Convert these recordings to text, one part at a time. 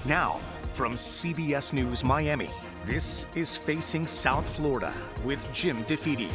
Now, from CBS News Miami, this is Facing South Florida with Jim Defede.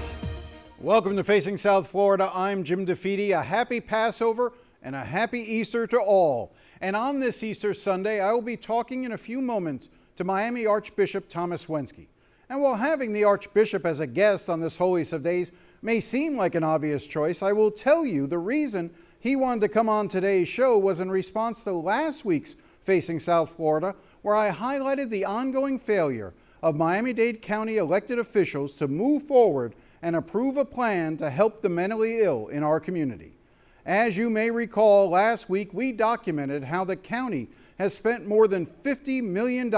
Welcome to Facing South Florida. I'm Jim Defede. A happy Passover and a happy Easter to all. And on this Easter Sunday, I will be talking in a few moments to Miami Archbishop Thomas Wenski. And while having the Archbishop as a guest on this holiest of days may seem like an obvious choice, I will tell you the reason he wanted to come on today's show was in response to last week's Facing South Florida, where I highlighted the ongoing failure of Miami-Dade County elected officials to move forward and approve a plan to help the mentally ill in our community. As you may recall, last week we documented how the county has spent more than $50 million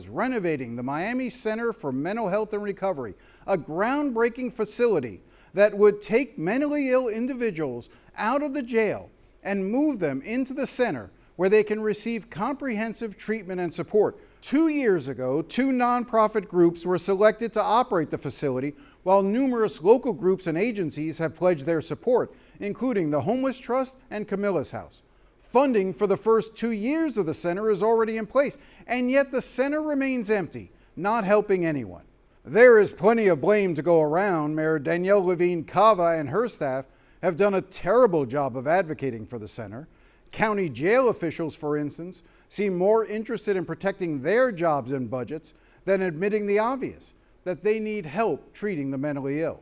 renovating the Miami Center for Mental Health and Recovery, a groundbreaking facility that would take mentally ill individuals out of the jail and move them into the center where they can receive comprehensive treatment and support. 2 years ago, 2 nonprofit groups were selected to operate the facility, while numerous local groups and agencies have pledged their support, including the Homeless Trust and Camilla's House. Funding for the first 2 years of the center is already in place, and yet the center remains empty, not helping anyone. There is plenty of blame to go around. Mayor Danielle Levine Cava and her staff have done a terrible job of advocating for the center. County jail officials, for instance, seem more interested in protecting their jobs and budgets than admitting the obvious, that they need help treating the mentally ill.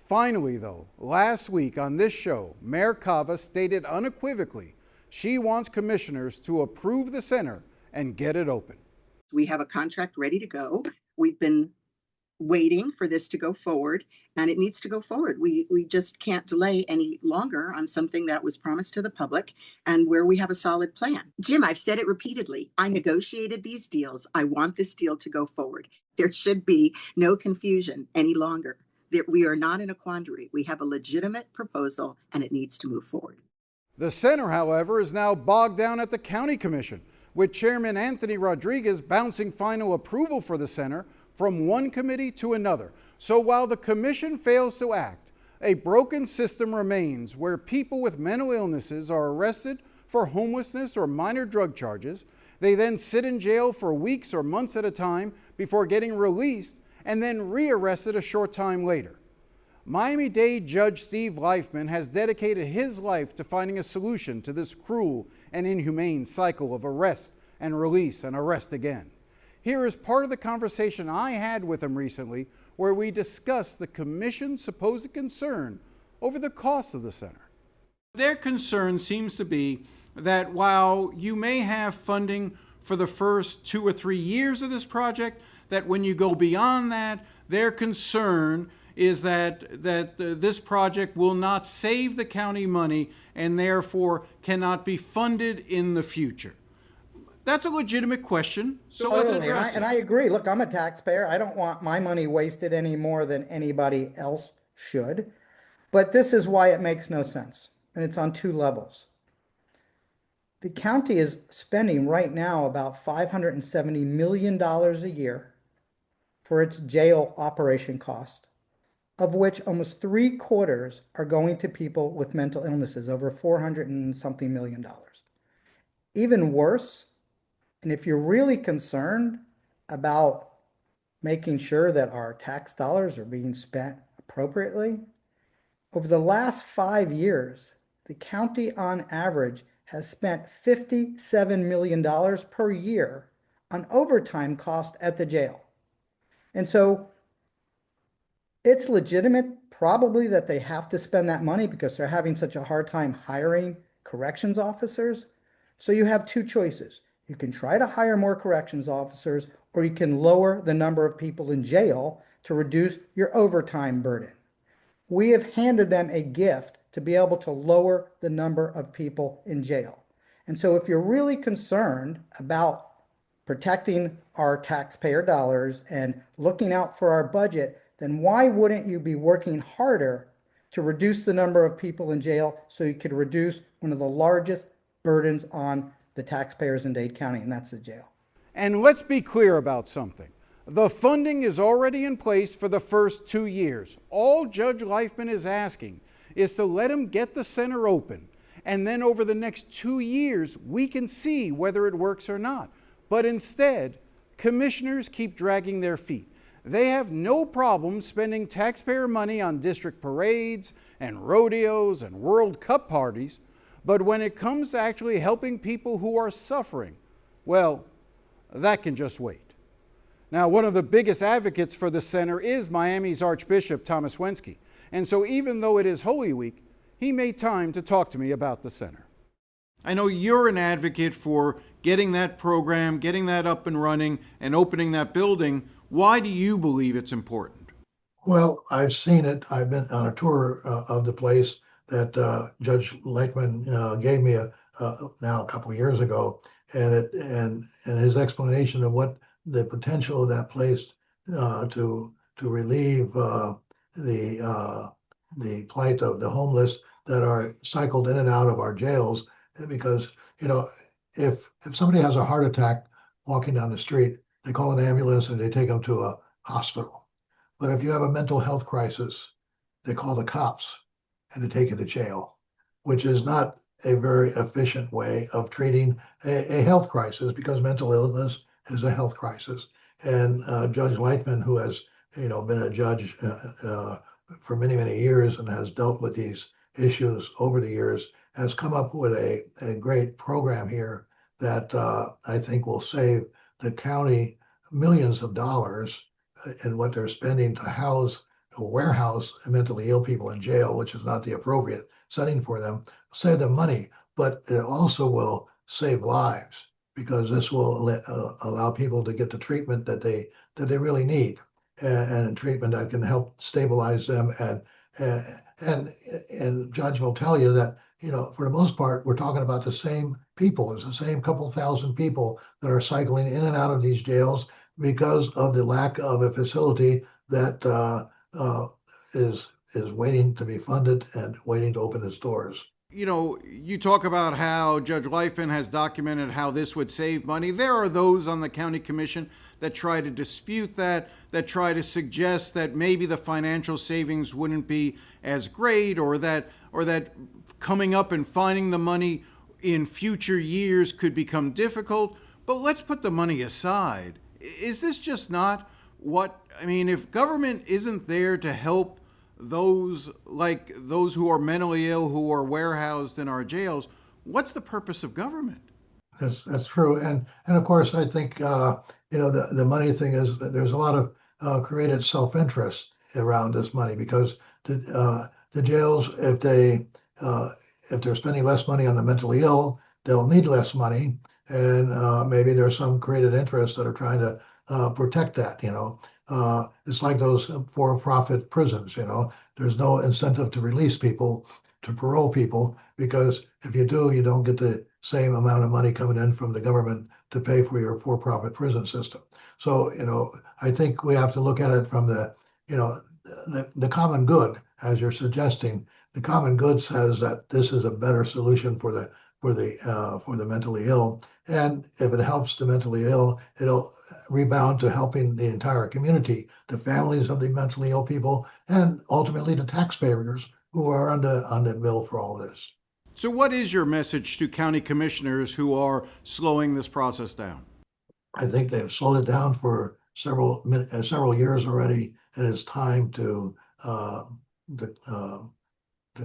Finally, though, last week on this show, Mayor Cava stated unequivocally she wants commissioners to approve the center and get it open. We have a contract ready to go. We've been waiting for this to go forward, and it needs to go forward. We just can't delay any longer on something that was promised to the public and where we have a solid plan. Jim, I've said it repeatedly. I negotiated these deals. I want this deal to go forward. There should be no confusion any longer. We are not in a quandary. We have a legitimate proposal, and it needs to move forward. The center, however, is now bogged down at the County Commission, with Chairman Anthony Rodriguez bouncing final approval for the center from one committee to another. So while the commission fails to act, a broken system remains where people with mental illnesses are arrested for homelessness or minor drug charges. They then sit in jail for weeks or months at a time before getting released and then rearrested a short time later. Miami-Dade Judge Steve Leifman has dedicated his life to finding a solution to this cruel and inhumane cycle of arrest and release and arrest again. Here is part of the conversation I had with him recently, where we discussed the commission's supposed concern over the cost of the center. Their concern seems to be that while you may have funding for the first 2 or 3 years of this project, that when you go beyond that, their concern is that this project will not save the county money and therefore cannot be funded in the future. That's a legitimate question, so let's address it. And I agree. Look, I'm a taxpayer. I don't want my money wasted any more than anybody else should. But this is why it makes no sense. And it's on 2 levels. The county is spending right now about $570 million a year for its jail operation cost, of which almost 3/4 are going to people with mental illnesses, over $400 and something million. Even worse, and if you're really concerned about making sure that our tax dollars are being spent appropriately, over the last 5 years, the county on average has spent $57 million per year on overtime cost at the jail. And so it's legitimate probably that they have to spend that money because they're having such a hard time hiring corrections officers. So you have 2 choices. You can try to hire more corrections officers, or you can lower the number of people in jail to reduce your overtime burden. We have handed them a gift to be able to lower the number of people in jail. And so if you're really concerned about protecting our taxpayer dollars and looking out for our budget, then why wouldn't you be working harder to reduce the number of people in jail so you could reduce one of the largest burdens on the taxpayers in Dade County, and that's the jail. And let's be clear about something. The funding is already in place for the first 2 years. All Judge Leifman is asking is to let him get the center open. And then over the next 2 years, we can see whether it works or not. But instead, commissioners keep dragging their feet. They have no problem spending taxpayer money on district parades and rodeos and World Cup parties, but when it comes to actually helping people who are suffering, well, that can just wait. Now, one of the biggest advocates for the center is Miami's Archbishop Thomas Wenski, and so even though it is Holy Week, he made time to talk to me about the center. I know you're an advocate for getting that program, getting that up and running, and opening that building. Why do you believe it's important? Well, I've seen it. I've been on a tour of the place that Judge Lightman gave me now a couple of years ago, and his explanation of what the potential of that place to relieve the plight of the homeless that are cycled in and out of our jails. Because if somebody has a heart attack walking down the street, they call an ambulance and they take them to a hospital. But if you have a mental health crisis, they call the cops and they take you to jail, which is not a very efficient way of treating a health crisis, because mental illness is a health crisis. And Judge Lightman, who has been a judge for many, many years and has dealt with these issues over the years, has come up with a great program here that I think will save the county millions of dollars in what they're spending to house or warehouse mentally ill people in jail, which is not the appropriate setting for them. Save them money, but it also will save lives, because this will allow people to get the treatment that they really need, and treatment that can help stabilize them. And Judge will tell you that for the most part, we're talking about the same people. It's the same couple thousand people that are cycling in and out of these jails because of the lack of a facility that is waiting to be funded and waiting to open its doors. You talk about how Judge Lightman has documented how this would save money. There are those on the county commission that try to dispute that try to suggest that maybe the financial savings wouldn't be as great, or that coming up and finding the money in future years could become difficult. But let's put the money aside. Is this just not if government isn't there to help those who are mentally ill, who are warehoused in our jails, what's the purpose of government? That's true, and of course I think the money thing is that there's a lot of created self-interest around this money, because the jails, if they're spending less money on the mentally ill, they'll need less money, and maybe there's some created interests that are trying to protect that. It's like those for-profit prisons. There's no incentive to release people, to parole people, because if you do, you don't get the same amount of money coming in from the government to pay for your for-profit prison system. So I think we have to look at it from the common good, as you're suggesting. The common good says that this is a better solution for the mentally ill, and if it helps the mentally ill, it'll rebound to helping the entire community, the families of the mentally ill people, and ultimately the taxpayers who are on the bill for all this. So what is your message to county commissioners who are slowing this process down? I think they've slowed it down for several years already, and it's time to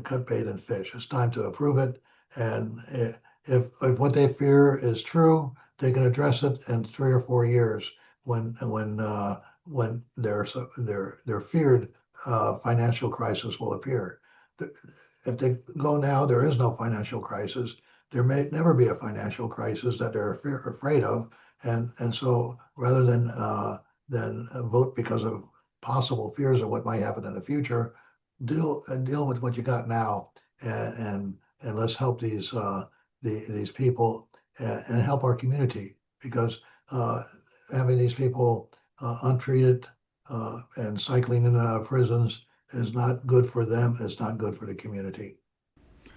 cut bait and fish. It's time to approve it, and if what they fear is true, they can address it in 3 or 4 years when their feared financial crisis will appear. If they go now, there is no financial crisis. There may never be a financial crisis that they're afraid of, and so rather than vote because of possible fears of what might happen in the future, deal with what you got now, and let's help these people and help our community, because having these people untreated and cycling in and out of prisons is not good for them. It's not good for the community.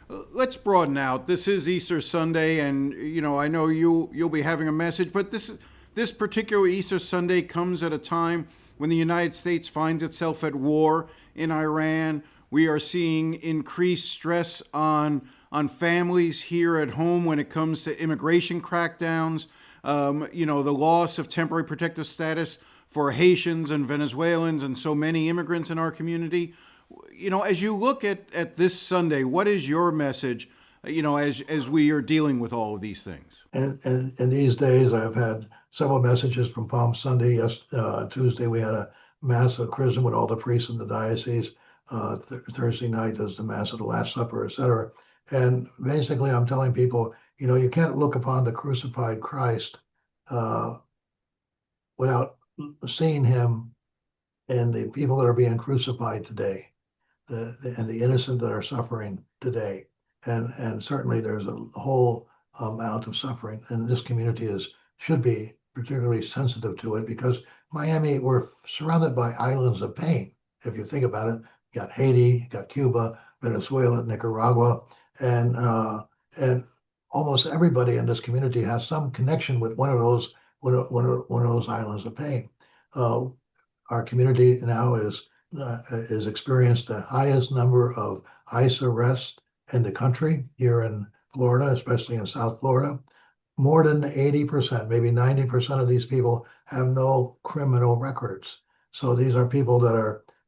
Let's broaden out. This is Easter Sunday, and I know you'll be having a message, but this particular Easter Sunday comes at a time when the United States finds itself at war in Iran. We are seeing increased stress on families here at home when it comes to immigration crackdowns. the loss of temporary protective status for Haitians and Venezuelans and so many immigrants in our community. As you look at this Sunday, what is your message, as we are dealing with all of these things? And in these days, I've had several messages from Palm Sunday. Tuesday, we had a Mass of Chrism with all the priests in the diocese. Thursday night is the Mass of the Last Supper, etc. And basically, I'm telling people, you can't look upon the crucified Christ without seeing him and the people that are being crucified today, and the innocent that are suffering today. And certainly there's a whole amount of suffering, and this community should be particularly sensitive to it, because Miami, we're surrounded by islands of pain. If you think about it, you got Haiti, you got Cuba, Venezuela, Nicaragua, and almost everybody in this community has some connection with one of those islands of pain. Our community now is experienced the highest number of ICE arrests in the country here in Florida, especially in South Florida. More than 80%, maybe 90% of these people have no criminal records. So these are people that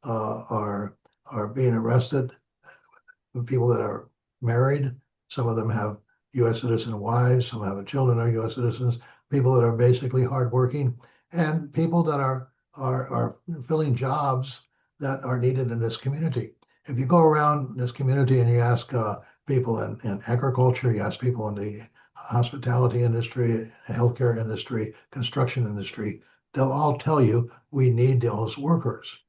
are being arrested, people that are married. Some of them have U.S. citizen wives, some have children are U.S. citizens, people that are basically hardworking, and people that are filling jobs that are needed in this community. If you go around this community and you ask people in agriculture, you ask people in the hospitality industry, healthcare industry, construction industry, they'll all tell you we need those workers.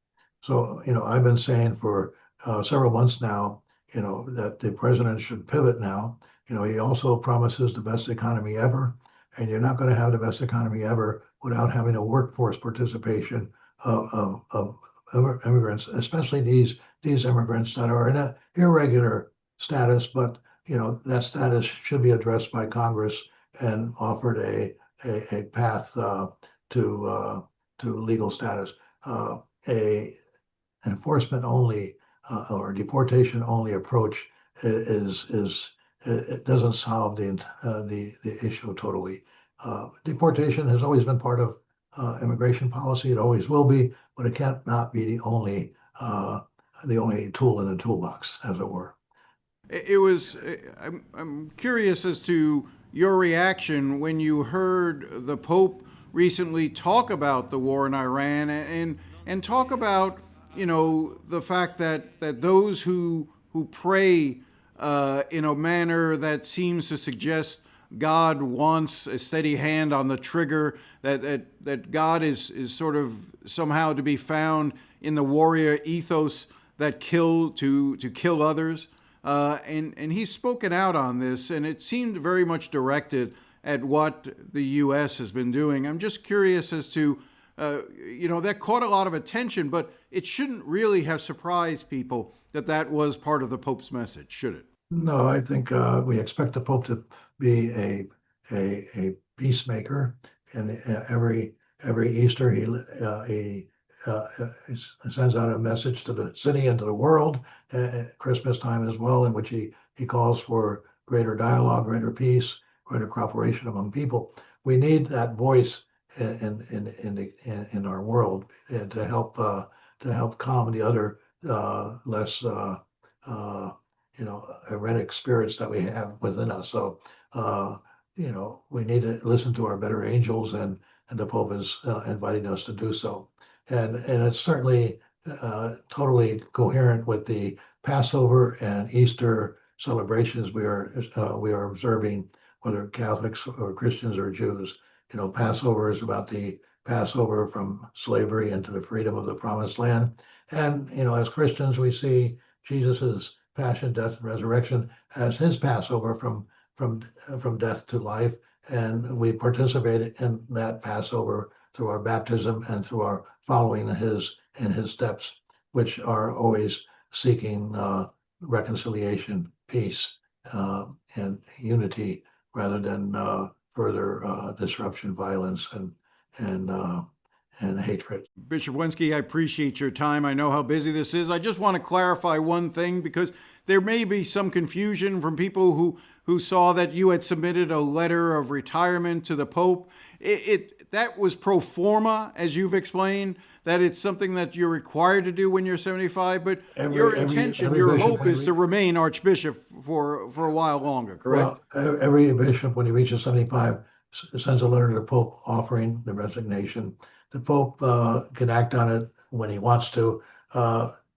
So, I've been saying for several months now, that the president should pivot now. He also promises the best economy ever, and you're not going to have the best economy ever without having a workforce participation of immigrants, especially these immigrants that are in an irregular status, but that status should be addressed by Congress and offered a path to legal status. A enforcement only or deportation only approach it doesn't solve the issue totally. Deportation has always been part of immigration policy. It always will be, but it can't not be the only tool in the toolbox, as it were. I'm curious as to your reaction when you heard the Pope recently talk about the war in Iran and talk about the fact that those who pray in a manner that seems to suggest God wants a steady hand on the trigger, that God is sort of somehow to be found in the warrior ethos that kill to kill others. And he's spoken out on this, and it seemed very much directed at what the U.S. has been doing. I'm just curious as to, that caught a lot of attention, but it shouldn't really have surprised people that was part of the Pope's message, should it? No, I think we expect the Pope to be a peacemaker, and every Easter he sends out a message to the city and to the world at Christmas time as well, in which he calls for greater dialogue, greater peace, greater cooperation among people. We need that voice in our world to help calm the other less erratic spirits that we have within us. So we need to listen to our better angels, and the Pope is inviting us to do so. And it's certainly totally coherent with the Passover and Easter celebrations we are observing, whether Catholics or Christians or Jews. Passover is about the Passover from slavery into the freedom of the Promised Land. And as Christians, we see Jesus's passion, death, and resurrection as his Passover from death to life, and we participate in that Passover through our baptism and through our following his steps, which are always seeking reconciliation, peace, and unity, rather than further disruption, violence, and and hatred. Bishop Wenski, I appreciate your time. I know how busy this is. I just want to clarify one thing because there may be some confusion from people who saw that you had submitted a letter of retirement to the Pope. That was pro forma, as you've explained, that it's something that you're required to do when you're 75, but your intention, your hope is to remain Archbishop for a while longer, correct? Well, every bishop, when he reaches 75, sends a letter to the Pope offering the resignation. The Pope can act on it when he wants to.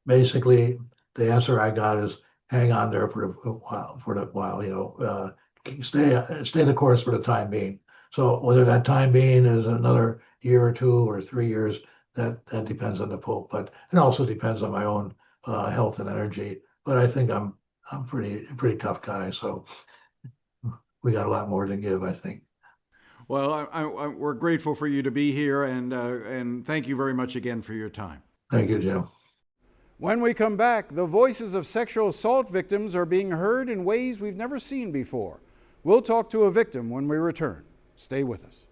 Basically, the answer I got is hang on there for the while, stay the course for the time being. So whether that time being is another year or 2 or 3 years, that depends on the Pope, but it also depends on my own health and energy. But I think I'm pretty tough guy, so we got a lot more to give, I think. Well, we're grateful for you to be here, and thank you very much again for your time. Thank you, Jim. When we come back, the voices of sexual assault victims are being heard in ways we've never seen before. We'll talk to a victim when we return. Stay with us.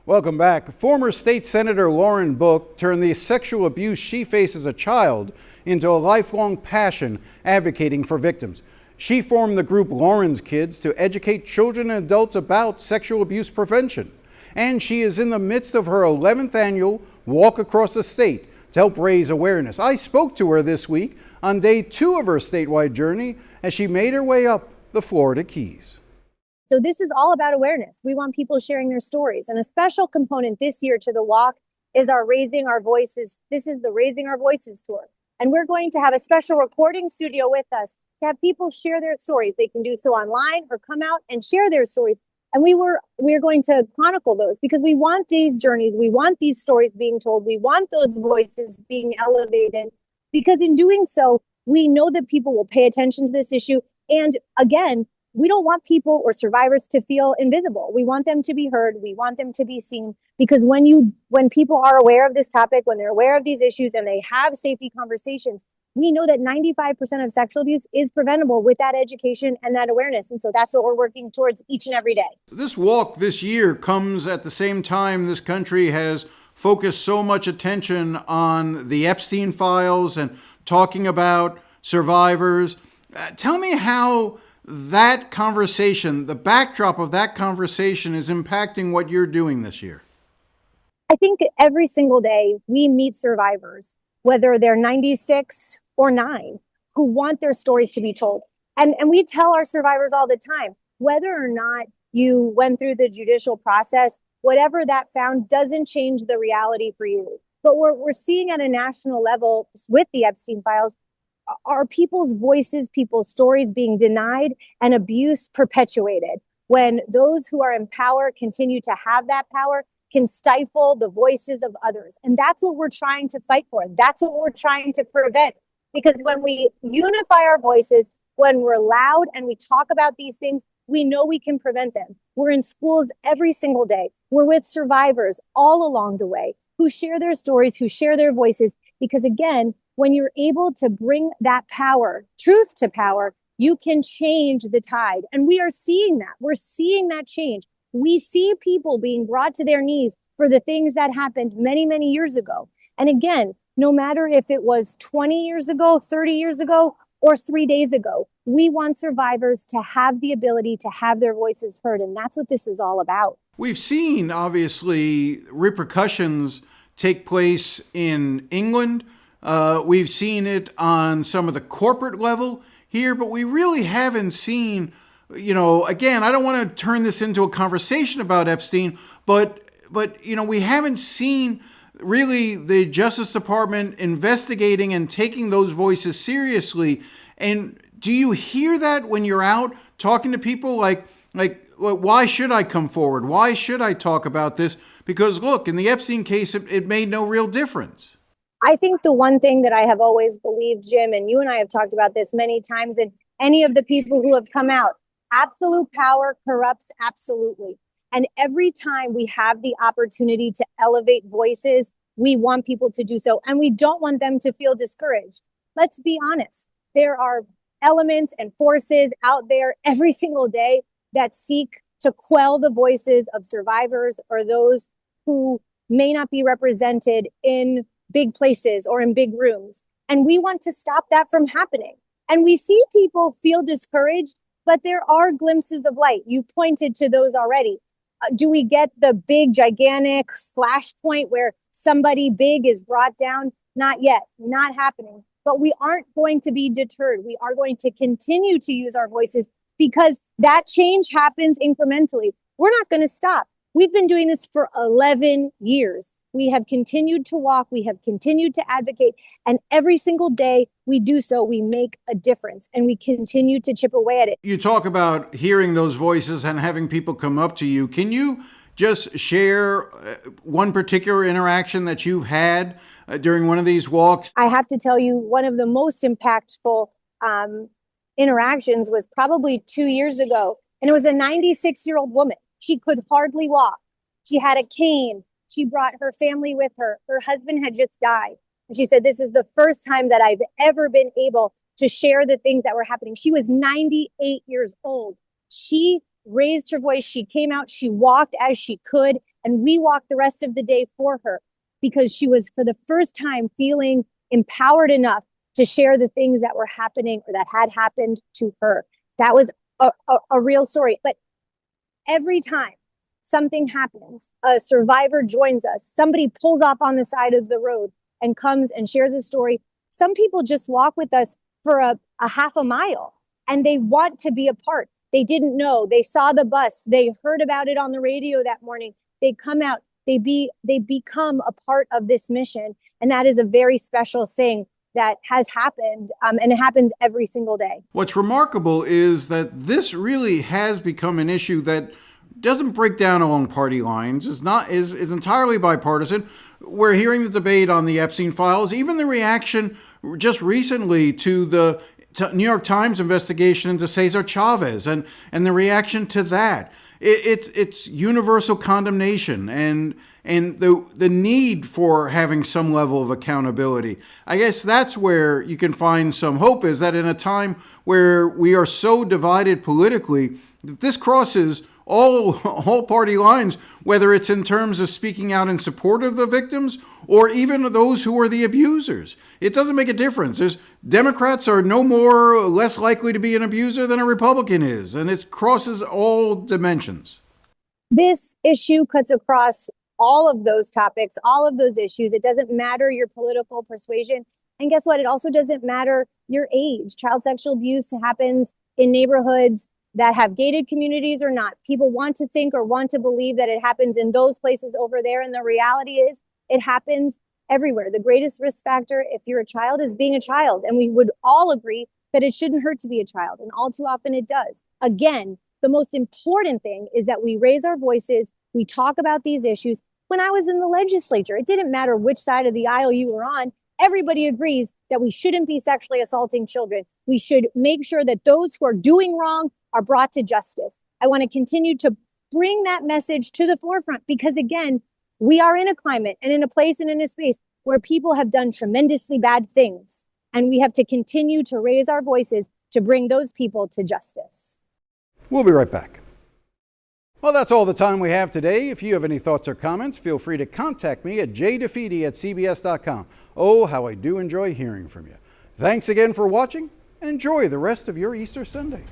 Welcome back. Former State Senator Lauren Book turned the sexual abuse she faced as a child into a lifelong passion advocating for victims. She formed the group Lauren's Kids to educate children and adults about sexual abuse prevention. And she is in the midst of her 11th annual Walk Across the State to help raise awareness. I spoke to her this week on day 2 of her statewide journey as she made her way up the Florida Keys. So this is all about awareness. We want people sharing their stories. And a special component this year to the walk is our Raising Our Voices. This is the Raising Our Voices tour. And we're going to have a special recording studio with us to have people share their stories. They can do so online or come out and share their stories. And we're going to chronicle those because we want these journeys. We want these stories being told. We want those voices being elevated because in doing so, we know that people will pay attention to this issue. And again, we don't want people or survivors to feel invisible. We want them to be heard. We want them to be seen because when people are aware of this topic, when they're aware of these issues and they have safety conversations, we know that 95% of sexual abuse is preventable with that education and that awareness. And so that's what we're working towards each and every day. This walk this year comes at the same time this country has focused so much attention on the Epstein files and talking about survivors. Tell me how that conversation, the backdrop of that conversation is impacting what you're doing this year. I think every single day we meet survivors, whether they're 96 or 9, who want their stories to be told. And we tell our survivors all the time, whether or not you went through the judicial process, whatever that found doesn't change the reality for you. But we're seeing at a national level with the Epstein files, are people's voices, people's stories being denied and abuse perpetuated when those who are in power continue to have that power can stifle the voices of others. And that's what we're trying to fight for. That's what we're trying to prevent. Because when we unify our voices, when we're loud and we talk about these things, we know we can prevent them. We're in schools every single day. We're with survivors all along the way who share their stories, who share their voices. Because again, when you're able to bring that power, truth to power, you can change the tide. And we are seeing that. We're seeing that change. We see people being brought to their knees for the things that happened many, many years ago. And again, no matter if it was 20 years ago, 30 years ago, or 3 days ago, we want survivors to have the ability to have their voices heard. And that's what this is all about. We've seen, obviously, repercussions take place in England. We've seen it on some of the corporate level here, but we really haven't seen, again, I don't want to turn this into a conversation about Epstein, but we haven't seen really the Justice Department investigating and taking those voices seriously. And do you hear that when you're out talking to people like, why should I come forward? Why should I talk about this? Because look, in the Epstein case, it made no real difference. I think the one thing that I have always believed, Jim, and you and I have talked about this many times, and any of the people who have come out, absolute power corrupts absolutely. And every time we have the opportunity to elevate voices, we want people to do so. And we don't want them to feel discouraged. Let's be honest. There are elements and forces out there every single day that seek to quell the voices of survivors or those who may not be represented in big places or in big rooms. And we want to stop that from happening. And we see people feel discouraged, but there are glimpses of light. You pointed to those already. Do we get the big, gigantic flashpoint where somebody big is brought down? Not yet, not happening. But we aren't going to be deterred. We are going to continue to use our voices because that change happens incrementally. We're not going to stop. We've been doing this for 11 years. We have continued to walk. We have continued to advocate. And every single day we do so, we make a difference and we continue to chip away at it. You talk about hearing those voices and having people come up to you. Can you just share one particular interaction that you've had during one of these walks? I have to tell you, one of the most impactful interactions was probably 2 years ago. And it was a 96-year-old woman. She could hardly walk. She had a cane. She brought her family with her. Her husband had just died. And she said, this is the first time that I've ever been able to share the things that were happening. She was 98 years old. She raised her voice. She came out. She walked as she could. And we walked the rest of the day for her because she was, for the first time, feeling empowered enough to share the things that were happening or that had happened to her. That was a real story. But every time something happens, a survivor joins us, somebody pulls off on the side of the road and comes and shares a story. Some people just walk with us for a half a mile and they want to be a part. They didn't know. They saw the bus. They heard about it on the radio that morning. They come out. They become a part of this mission. And that is a very special thing that has happened, and it happens every single day. What's remarkable is that this really has become an issue that doesn't break down along party lines, is entirely bipartisan. We're hearing the debate on the Epstein files, even the reaction just recently to the New York Times investigation into Cesar Chavez and the reaction to that. It's universal condemnation and the need for having some level of accountability. I guess that's where you can find some hope, is that in a time where we are so divided politically, that this crosses all party lines, whether it's in terms of speaking out in support of the victims or even those who are the abusers. It doesn't make a difference. Democrats are no more or less likely to be an abuser than a Republican is, and it crosses all dimensions. This issue cuts across all of those topics, all of those issues. It doesn't matter your political persuasion. And guess what? It also doesn't matter your age. Child sexual abuse happens in neighborhoods that have gated communities or not. People want to think or want to believe that it happens in those places over there. And the reality is it happens everywhere. The greatest risk factor, if you're a child, is being a child. And we would all agree that it shouldn't hurt to be a child. And all too often it does. Again, the most important thing is that we raise our voices. We talk about these issues. When I was in the legislature, it didn't matter which side of the aisle you were on. Everybody agrees that we shouldn't be sexually assaulting children. We should make sure that those who are doing wrong are brought to justice. I want to continue to bring that message to the forefront because, again, we are in a climate and in a place and in a space where people have done tremendously bad things. And we have to continue to raise our voices to bring those people to justice. We'll be right back. Well, that's all the time we have today. If you have any thoughts or comments, feel free to contact me at jdefede@cbs.com. Oh, how I do enjoy hearing from you. Thanks again for watching and enjoy the rest of your Easter Sunday.